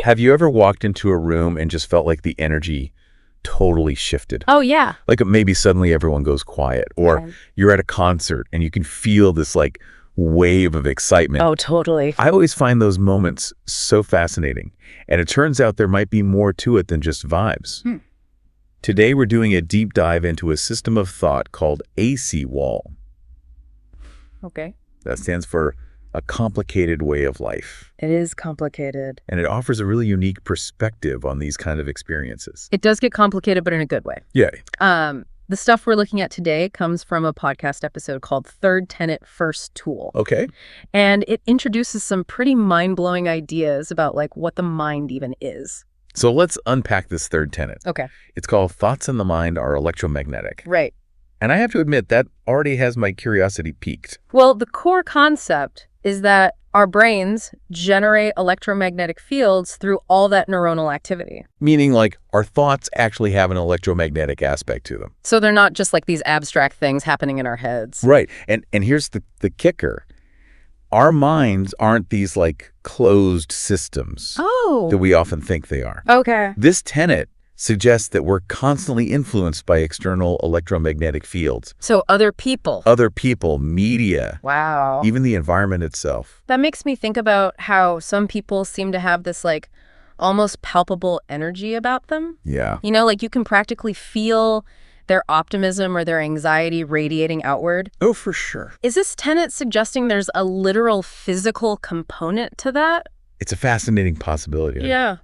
Have you ever walked into a room and just felt like the energy totally shifted? Oh, yeah. Like maybe suddenly everyone goes quiet, or you're at a concert and you can feel this like wave of excitement. Oh, totally. I always find those moments so fascinating, and it turns out there might be more to it than just vibes. Today we're doing a deep dive into a system of thought called Acwol. Okay. That stands for a complicated way of life. It is complicated. And it offers a really unique perspective on these kind of experiences. It does get complicated, but in a good way. Yeah. The stuff we're looking at today comes from a podcast episode called Third Tenet, First Tool. Okay. And it introduces some pretty mind-blowing ideas about like what the mind even is. So let's unpack this third tenet. Okay. It's called Thoughts in the Mind Are Electromagnetic. Right. And I have to admit, that already has my curiosity piqued. Well, the core concept is that our brains generate electromagnetic fields through all that neuronal activity. Meaning, like, our thoughts actually have an electromagnetic aspect to them. So they're not just like these abstract things happening in our heads. Right. And here's the kicker. Our minds aren't these, like, closed systems that we often think they are. Okay. This tenet suggests that we're constantly influenced by external electromagnetic fields. So other people. Other people, media. Wow. Even the environment itself. That makes me think about how some people seem to have this like almost palpable energy about them. Yeah. You know, like you can practically feel their optimism or their anxiety radiating outward. Oh, for sure. Is this tenet suggesting there's a literal physical component to that? It's a fascinating possibility. Yeah.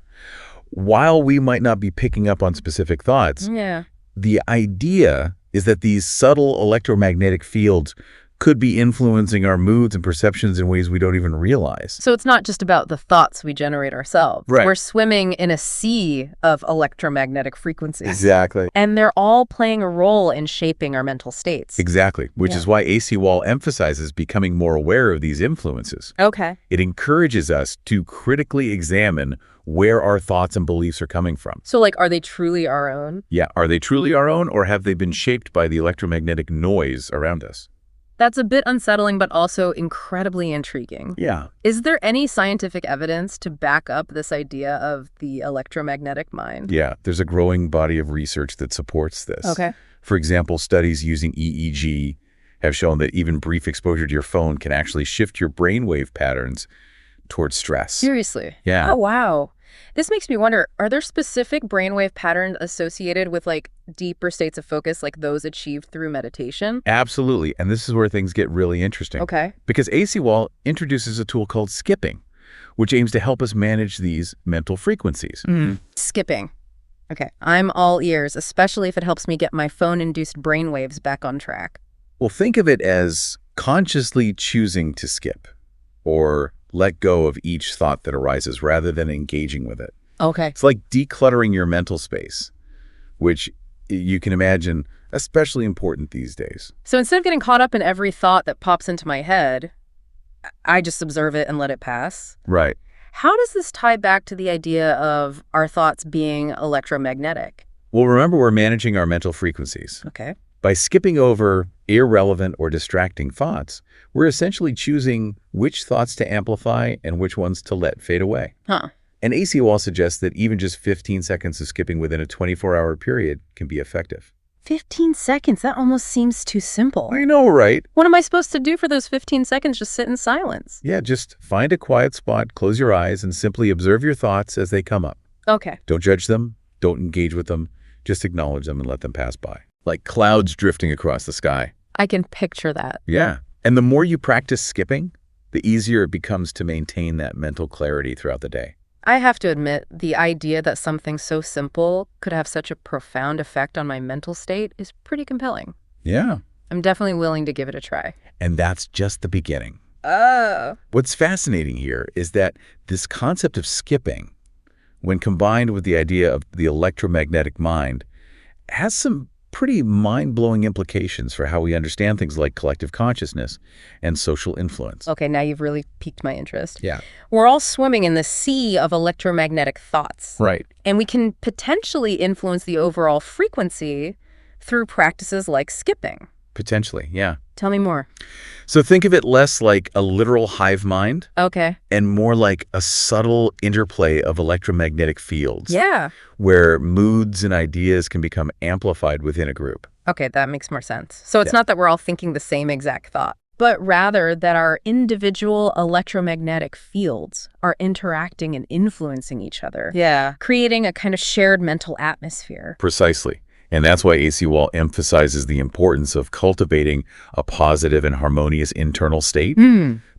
While we might not be picking up on specific thoughts, the idea is that these subtle electromagnetic fields could be influencing our moods and perceptions in ways we don't even realize. So it's not just about the thoughts we generate ourselves. Right. We're swimming in a sea of electromagnetic frequencies. Exactly. And they're all playing a role in shaping our mental states. Exactly, which is why Acwol emphasizes becoming more aware of these influences. Okay. It encourages us to critically examine where our thoughts and beliefs are coming from. So, like, are they truly our own? Yeah, are they truly our own, or have they been shaped by the electromagnetic noise around us? That's a bit unsettling, but also incredibly intriguing. Yeah. Is there any scientific evidence to back up this idea of the electromagnetic mind? Yeah, there's a growing body of research that supports this. Okay. For example, studies using EEG have shown that even brief exposure to your phone can actually shift your brainwave patterns towards stress. Seriously? Yeah. Oh, wow. This makes me wonder, are there specific brainwave patterns associated with like deeper states of focus like those achieved through meditation? Absolutely. And this is where things get really interesting. Okay. Because Acwol introduces a tool called skipping, which aims to help us manage these mental frequencies. Skipping. Okay. I'm all ears, especially if it helps me get my phone-induced brainwaves back on track. Well, think of it as consciously choosing to skip or let go of each thought that arises rather than engaging with it. Okay. It's like decluttering your mental space, which you can imagine especially important these days. So instead of getting caught up in every thought that pops into my head, I just observe it and let it pass. Right. How does this tie back to the idea of our thoughts being electromagnetic? Well, remember, we're managing our mental frequencies. Okay. By skipping over irrelevant or distracting thoughts, we're essentially choosing which thoughts to amplify and which ones to let fade away. Huh. And Acwol suggests that even just 15 seconds of skipping within a 24-hour period can be effective. 15 seconds? That almost seems too simple. I know, right? What am I supposed to do for those 15 seconds? Just sit in silence? Yeah, just find a quiet spot, close your eyes, and simply observe your thoughts as they come up. Okay. Don't judge them. Don't engage with them. Just acknowledge them and let them pass by. Like clouds drifting across the sky. I can picture that. Yeah. And the more you practice skipping, the easier it becomes to maintain that mental clarity throughout the day. I have to admit, the idea that something so simple could have such a profound effect on my mental state is pretty compelling. Yeah. I'm definitely willing to give it a try. And that's just the beginning. Oh. What's fascinating here is that this concept of skipping, when combined with the idea of the electromagnetic mind, has some pretty mind-blowing implications for how we understand things like collective consciousness and social influence. Okay, now you've really piqued my interest. Yeah. We're all swimming in the sea of electromagnetic thoughts. Right. And we can potentially influence the overall frequency through practices like skipping. Potentially, yeah. Tell me more. So think of it less like a literal hive mind Okay. and more like a subtle interplay of electromagnetic fields Yeah. where moods and ideas can become amplified within a group. Okay, that makes more sense. So it's Yeah. not that we're all thinking the same exact thought, but rather that our individual electromagnetic fields are interacting and influencing each other. Yeah. Creating a kind of shared mental atmosphere. Precisely. And that's why Acwol emphasizes the importance of cultivating a positive and harmonious internal state,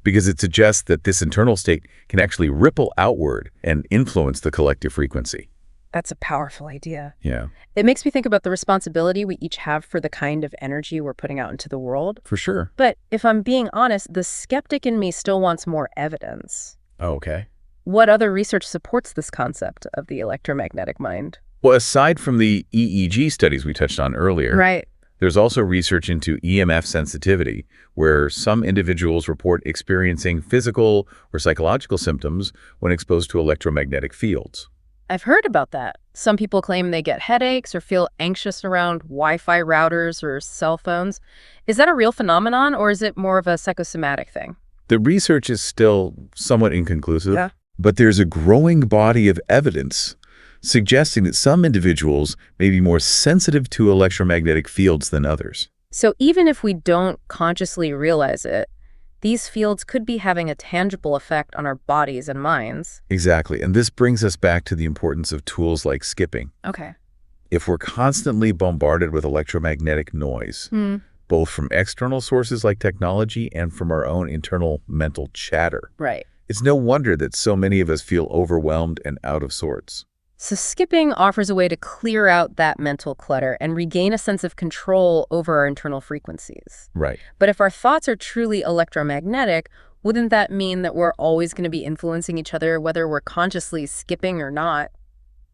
because it suggests that this internal state can actually ripple outward and influence the collective frequency. That's a powerful idea. Yeah, It makes me think about the responsibility we each have for the kind of energy we're putting out into the world. for sure. But if I'm being honest, the skeptic in me still wants more evidence. Oh, okay. What other research supports this concept of the electromagnetic mind? Well, aside from the EEG studies we touched on earlier, Right. there's also research into EMF sensitivity, where some individuals report experiencing physical or psychological symptoms when exposed to electromagnetic fields. I've heard about that. Some people claim they get headaches or feel anxious around Wi-Fi routers or cell phones. Is that a real phenomenon, or is it more of a psychosomatic thing? The research is still somewhat inconclusive, Yeah. but there's a growing body of evidence suggesting that some individuals may be more sensitive to electromagnetic fields than others. So even if we don't consciously realize it, these fields could be having a tangible effect on our bodies and minds. Exactly, and this brings us back to the importance of tools like skipping. Okay. If we're constantly bombarded with electromagnetic noise, both from external sources like technology and from our own internal mental chatter, Right. it's no wonder that so many of us feel overwhelmed and out of sorts. So skipping offers a way to clear out that mental clutter and regain a sense of control over our internal frequencies. Right. But if our thoughts are truly electromagnetic, wouldn't that mean that we're always going to be influencing each other, whether we're consciously skipping or not?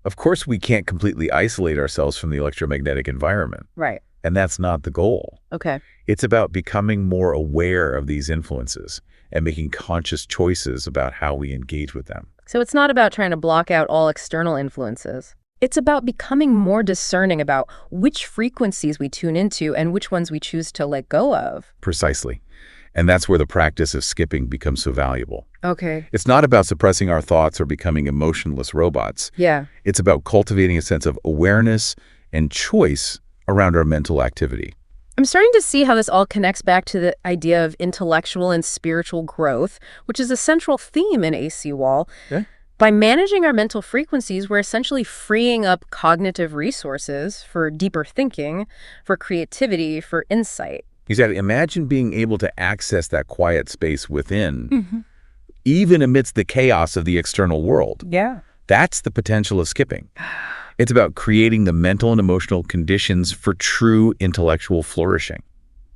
Of course, we can't completely isolate ourselves from the electromagnetic environment, Right. and that's not the goal. Okay. It's about becoming more aware of these influences and making conscious choices about how we engage with them. So it's not about trying to block out all external influences. It's about becoming more discerning about which frequencies we tune into and which ones we choose to let go of. Precisely. And that's where the practice of skipping becomes so valuable. Okay. It's not about suppressing our thoughts or becoming emotionless robots. Yeah. It's about cultivating a sense of awareness and choice around our mental activity. I'm starting to see how this all connects back to the idea of intellectual and spiritual growth, which is a central theme in Acwol. Yeah. By managing our mental frequencies, we're essentially freeing up cognitive resources for deeper thinking, for creativity, for insight. Exactly. Imagine being able to access that quiet space within, even amidst the chaos of the external world. Yeah. That's the potential of skipping. It's about creating the mental and emotional conditions for true intellectual flourishing.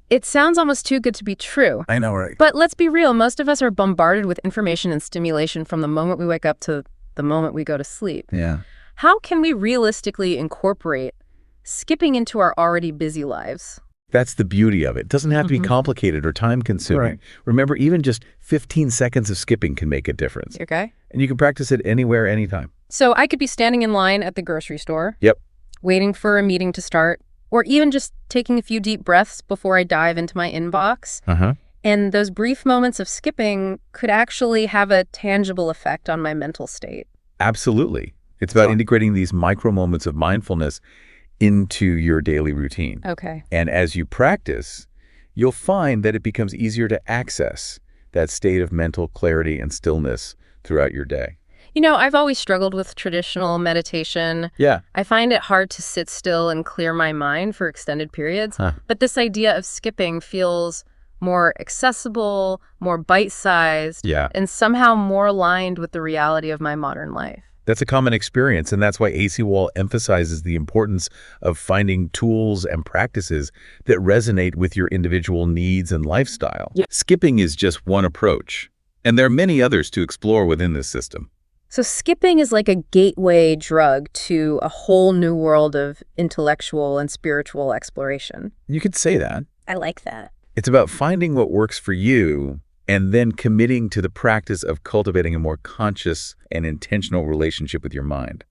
It sounds almost too good to be true. I know, right? But let's be real, most of us are bombarded with information and stimulation from the moment we wake up to the moment we go to sleep. Yeah. How can we realistically incorporate skipping into our already busy lives? That's the beauty of it. It doesn't have to be complicated or time-consuming. Right. Remember, even just 15 seconds of skipping can make a difference. Okay. And you can practice it anywhere, anytime. So I could be standing in line at the grocery store, Yep. waiting for a meeting to start, or even just taking a few deep breaths before I dive into my inbox. Uh-huh. And those brief moments of skipping could actually have a tangible effect on my mental state. Absolutely. It's about Sure. integrating these micro moments of mindfulness into your daily routine. Okay. And as you practice, you'll find that it becomes easier to access that state of mental clarity and stillness throughout your day. You know, I've always struggled with traditional meditation. Yeah. I find it hard to sit still and clear my mind for extended periods. Huh. But this idea of skipping feels more accessible, more bite-sized, Yeah. and somehow more aligned with the reality of my modern life. That's a common experience, and that's why Acwol emphasizes the importance of finding tools and practices that resonate with your individual needs and lifestyle. Yeah. Skipping is just one approach, and there are many others to explore within this system. So skipping is like a gateway drug to a whole new world of intellectual and spiritual exploration. You could say that. I like that. It's about finding what works for you and then committing to the practice of cultivating a more conscious and intentional relationship with your mind.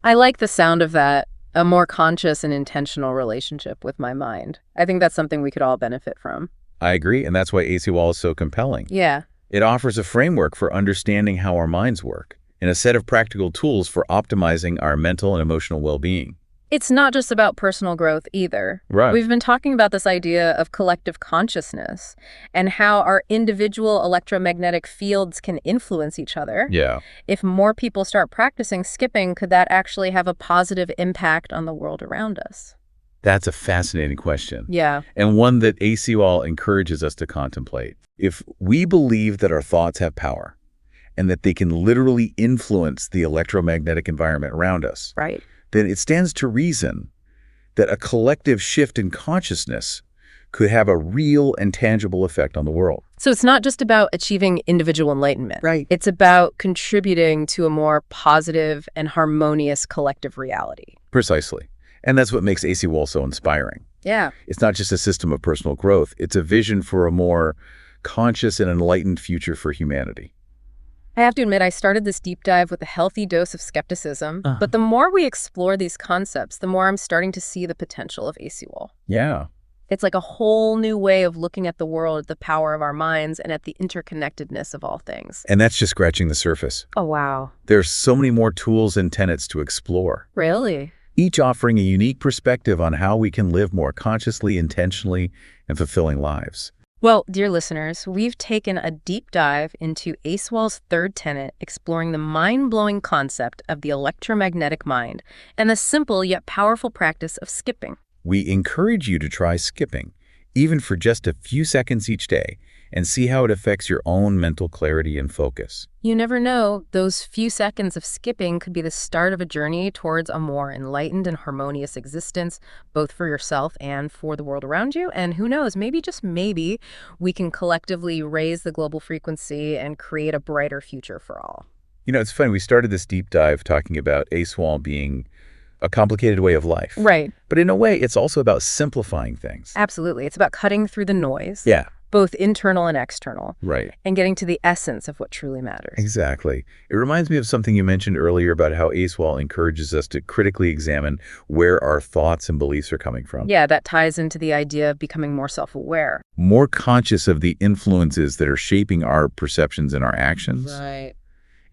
I like the sound of that, A more conscious and intentional relationship with my mind. I think that's something we could all benefit from. I agree, and that's why Acwol is so compelling. Yeah. It offers a framework for understanding how our minds work and a set of practical tools for optimizing our mental and emotional well-being. It's not just about personal growth either. Right. We've been talking about this idea of collective consciousness and how our individual electromagnetic fields can influence each other. Yeah. If more people start practicing skipping, could that actually have a positive impact on the world around us? That's a fascinating question. Yeah. And one that Acwol encourages us to contemplate. If we believe that our thoughts have power and that they can literally influence the electromagnetic environment around us, Right. then it stands to reason that a collective shift in consciousness could have a real and tangible effect on the world. So it's not just about achieving individual enlightenment. Right. It's about contributing to a more positive and harmonious collective reality. Precisely. And that's what makes Acwol so inspiring. Yeah. It's not just a system of personal growth. It's a vision for a more conscious and enlightened future for humanity. I have to admit, I started this deep dive with a healthy dose of skepticism, but the more we explore these concepts, the more I'm starting to see the potential of Acwol. Yeah. It's like a whole new way of looking at the world, at the power of our minds, and at the interconnectedness of all things. And that's just scratching the surface. Oh, wow. There's so many more tools and tenets to explore, Really? each offering a unique perspective on how we can live more consciously, intentionally, and fulfilling lives. Well, dear listeners, we've taken a deep dive into Acwol's third tenet, exploring the mind-blowing concept of the electromagnetic mind and the simple yet powerful practice of skipping. We encourage you to try skipping, even for just a few seconds each day, and see how it affects your own mental clarity and focus. You never know, those few seconds of skipping could be the start of a journey towards a more enlightened and harmonious existence, both for yourself and for the world around you. And who knows, maybe, just maybe, we can collectively raise the global frequency and create a brighter future for all. You know, it's funny, we started this deep dive talking about Acwol being a complicated way of life. Right. But in a way, it's also about simplifying things. Absolutely. It's about cutting through the noise. Yeah. Both internal and external. Right. And getting to the essence of what truly matters. Exactly. It reminds me of something you mentioned earlier about how Acwol encourages us to critically examine where our thoughts and beliefs are coming from. Yeah, that ties into the idea of becoming more self-aware. More conscious of the influences that are shaping our perceptions and our actions. Right.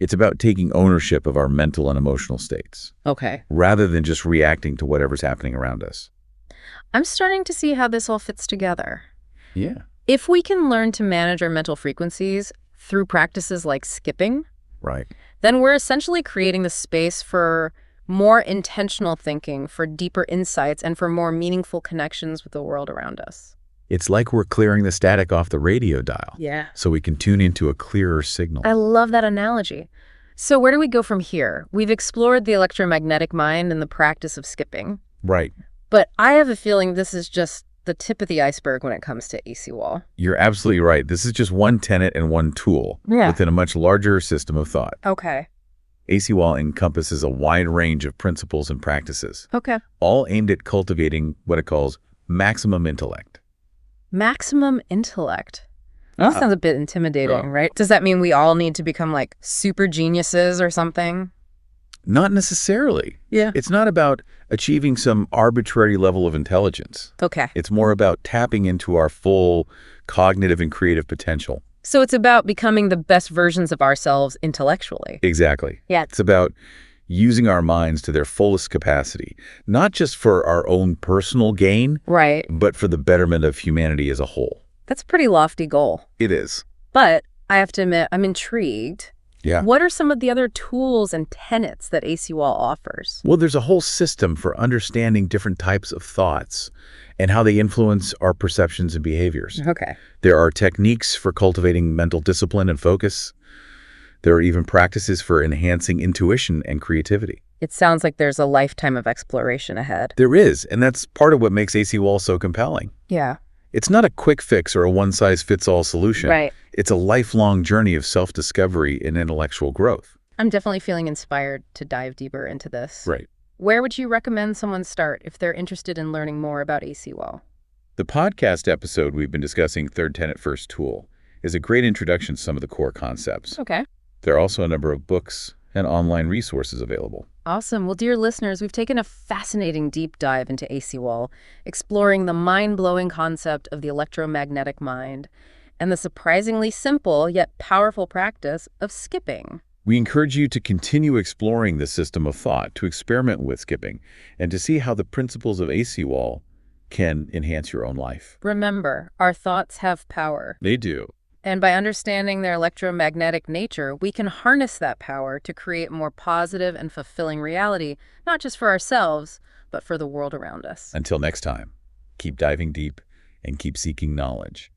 It's about taking ownership of our mental and emotional states, Okay. rather than just reacting to whatever's happening around us. I'm starting to see how this all fits together. Yeah. If we can learn to manage our mental frequencies through practices like skipping, Right. then we're essentially creating the space for more intentional thinking, for deeper insights, and for more meaningful connections with the world around us. It's like we're clearing the static off the radio dial. Yeah. So we can tune into a clearer signal. I love that analogy. So where do we go from here? We've explored the electromagnetic mind and the practice of skipping, Right. but I have a feeling this is just the tip of the iceberg when it comes to Acwol. You're absolutely right. This is just one tenet and one tool within a much larger system of thought. Okay. Acwol encompasses a wide range of principles and practices, Okay. all aimed at cultivating what it calls maximum intellect. Maximum intellect. That sounds a bit intimidating, right? Does that mean we all need to become like super geniuses or something? Not necessarily. Yeah. It's not about achieving some arbitrary level of intelligence. Okay. It's more about tapping into our full cognitive and creative potential. So it's about becoming the best versions of ourselves intellectually. Exactly. Yeah. It's about using our minds to their fullest capacity, not just for our own personal gain, Right. but for the betterment of humanity as a whole. That's a pretty lofty goal. It is. But I have to admit, I'm intrigued. Yeah. What are some of the other tools and tenets that Acwol offers? Well, there's a whole system for understanding different types of thoughts and how they influence our perceptions and behaviors. Okay. There are techniques for cultivating mental discipline and focus. There are even practices for enhancing intuition and creativity. It sounds like there's a lifetime of exploration ahead. There is, and that's part of what makes Acwol so compelling. Yeah. It's not a quick fix or a one-size-fits-all solution. Right. It's a lifelong journey of self-discovery and intellectual growth. I'm definitely feeling inspired to dive deeper into this. Right. Where would you recommend someone start if they're interested in learning more about Acwol? The podcast episode we've been discussing, Third Tenet First Tool, is a great introduction to some of the core concepts. Okay. There are also a number of books and online resources available. Awesome. Well, dear listeners, we've taken a fascinating deep dive into Acwol, exploring the mind-blowing concept of the electromagnetic mind and the surprisingly simple yet powerful practice of skipping. We encourage you to continue exploring this system of thought, to experiment with skipping, and to see how the principles of Acwol can enhance your own life. Remember, our thoughts have power. They do. And by understanding their electromagnetic nature, we can harness that power to create more positive and fulfilling reality, not just for ourselves, but for the world around us. Until next time, keep diving deep and keep seeking knowledge.